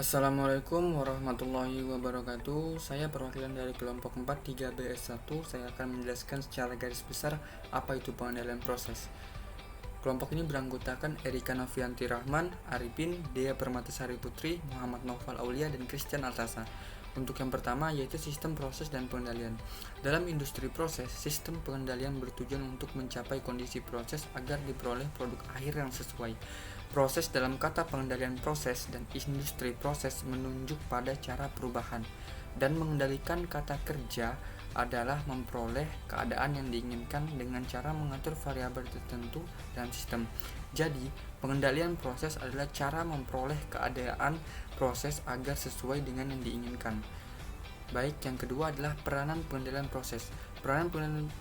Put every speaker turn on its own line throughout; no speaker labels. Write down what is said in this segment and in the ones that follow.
Assalamualaikum warahmatullahi wabarakatuh. Saya perwakilan dari kelompok 4 3BS1. Saya akan menjelaskan secara garis besar apa itu pengendalian proses. Kelompok ini beranggotakan Erika Novianti Rahman, Arifin, Dea Permatasari Putri, Muhammad Noval Aulia, dan Christian Altasa. Untuk yang pertama yaitu sistem proses dan pengendalian. Dalam industri proses, sistem pengendalian bertujuan untuk mencapai kondisi proses agar diperoleh produk akhir yang sesuai. Proses dalam kata pengendalian proses dan industri proses menunjuk pada cara perubahan, dan mengendalikan kata kerja adalah memperoleh keadaan yang diinginkan dengan cara mengatur variabel tertentu dalam sistem. Jadi, pengendalian proses adalah cara memperoleh keadaan proses agar sesuai dengan yang diinginkan. Baik, yang kedua adalah peranan pengendalian proses. Peranan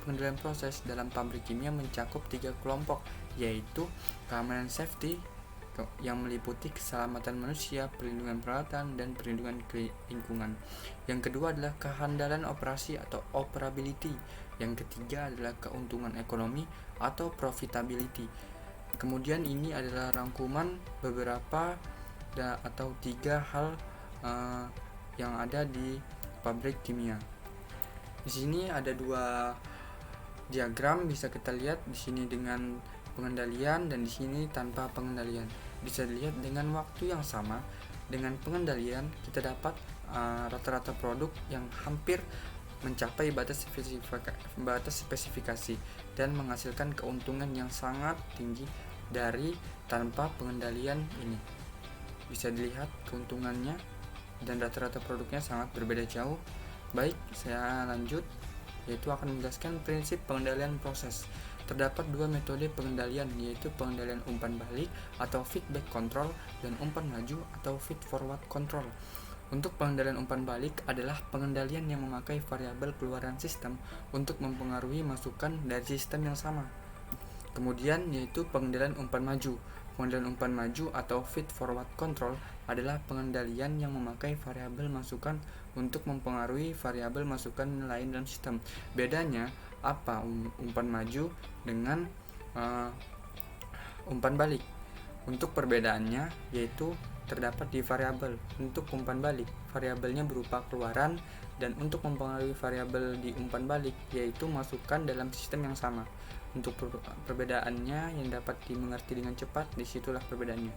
pengendalian proses dalam pabrik kimia mencakup 3 kelompok, yaitu keamanan safety yang meliputi keselamatan manusia, perlindungan peralatan, dan perlindungan lingkungan. Yang kedua adalah kehandalan operasi atau operability. Yang ketiga adalah keuntungan ekonomi atau profitability. Kemudian ini adalah rangkuman beberapa atau 3 hal yang ada di pabrik kimia. Di sini ada 2 diagram, bisa kita lihat di sini dengan pengendalian dan di sini tanpa pengendalian. Bisa dilihat dengan waktu yang sama dengan pengendalian kita dapat rata-rata produk yang hampir mencapai batas spesifikasi dan menghasilkan keuntungan yang sangat tinggi dari tanpa pengendalian ini. Bisa dilihat keuntungannya dan rata-rata produknya sangat berbeda jauh. Baik, saya lanjut, yaitu akan menjelaskan prinsip pengendalian proses. Terdapat 2 metode pengendalian, yaitu pengendalian umpan balik atau feedback control dan umpan maju atau feed forward control. Untuk pengendalian umpan balik adalah pengendalian yang memakai variabel keluaran sistem untuk mempengaruhi masukan dari sistem yang sama. Kemudian yaitu pengendalian umpan maju. Pengendalian umpan maju atau feed forward control adalah pengendalian yang memakai variabel masukan untuk mempengaruhi variabel masukan lain dalam sistem. Bedanya apa umpan maju dengan umpan balik? Untuk perbedaannya yaitu terdapat di variabel. Untuk umpan balik, variabelnya berupa keluaran, dan untuk mempengaruhi variabel di umpan balik yaitu masukan dalam sistem yang sama. Untuk perbedaannya yang dapat dimengerti dengan cepat, disitulah perbedaannya.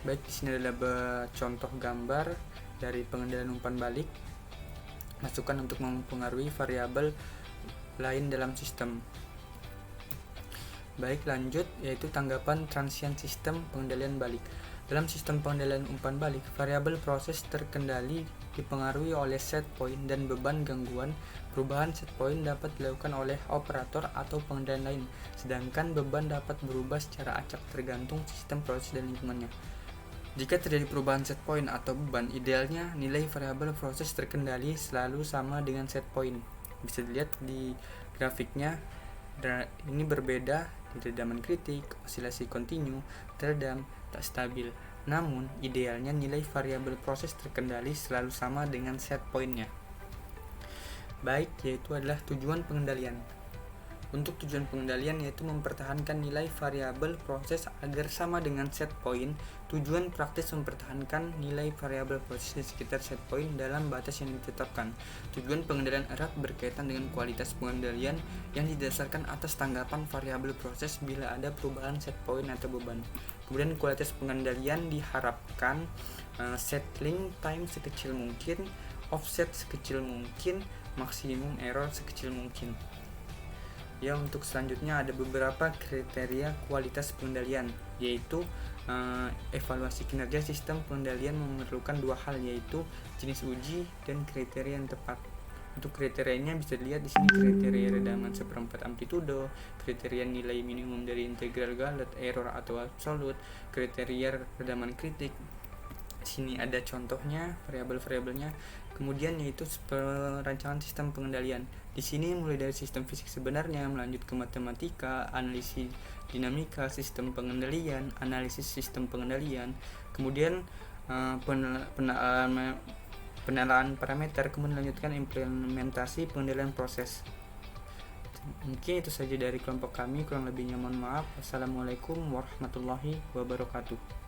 Baik, di sini adalah contoh gambar dari pengendalian umpan balik, masukan untuk mempengaruhi variabel lain dalam sistem. Baik, lanjut, yaitu tanggapan transient sistem pengendalian balik. Dalam sistem pengendalian umpan balik, variabel proses terkendali dipengaruhi oleh set point dan beban gangguan. Perubahan set point dapat dilakukan oleh operator atau pengendalian lain, sedangkan beban dapat berubah secara acak tergantung sistem proses dan lingkungannya. Jika terjadi perubahan set point atau beban, idealnya nilai variabel proses terkendali selalu sama dengan set point. Bisa dilihat di grafiknya, ini berbeda di redaman kritik, osilasi kontinu, teredam, tak stabil. Namun, idealnya nilai variabel proses terkendali selalu sama dengan set point-nya. Baik, yaitu adalah tujuan pengendalian. Untuk tujuan pengendalian yaitu mempertahankan nilai variabel proses agar sama dengan set point. Tujuan praktis mempertahankan nilai variabel proses di sekitar set point dalam batas yang ditetapkan. Tujuan pengendalian erat berkaitan dengan kualitas pengendalian yang didasarkan atas tanggapan variabel proses bila ada perubahan set point atau beban. Kemudian kualitas pengendalian diharapkan settling time sekecil mungkin, offset sekecil mungkin, maksimum error sekecil mungkin. Ya, untuk selanjutnya ada beberapa kriteria kualitas pengendalian, yaitu evaluasi kinerja sistem pengendalian memerlukan 2 hal, yaitu jenis uji dan kriteria yang tepat. Untuk kriterianya bisa dilihat di sini, kriteria redaman seperempat amplitudo, kriteria nilai minimum dari integral Galet, error atau absolute, kriteria redaman kritik. Di sini ada contohnya, variabel-variabelnya. Kemudian yaitu perancangan sistem pengendalian. Di sini mulai dari sistem fisik sebenarnya, melanjut ke matematika, analisis dinamika sistem pengendalian, analisis sistem pengendalian, kemudian penalaan parameter, kemudian lanjutkan implementasi pengendalian proses. Mungkin itu saja dari kelompok kami, kurang lebihnya mohon maaf. Wassalamualaikum warahmatullahi wabarakatuh.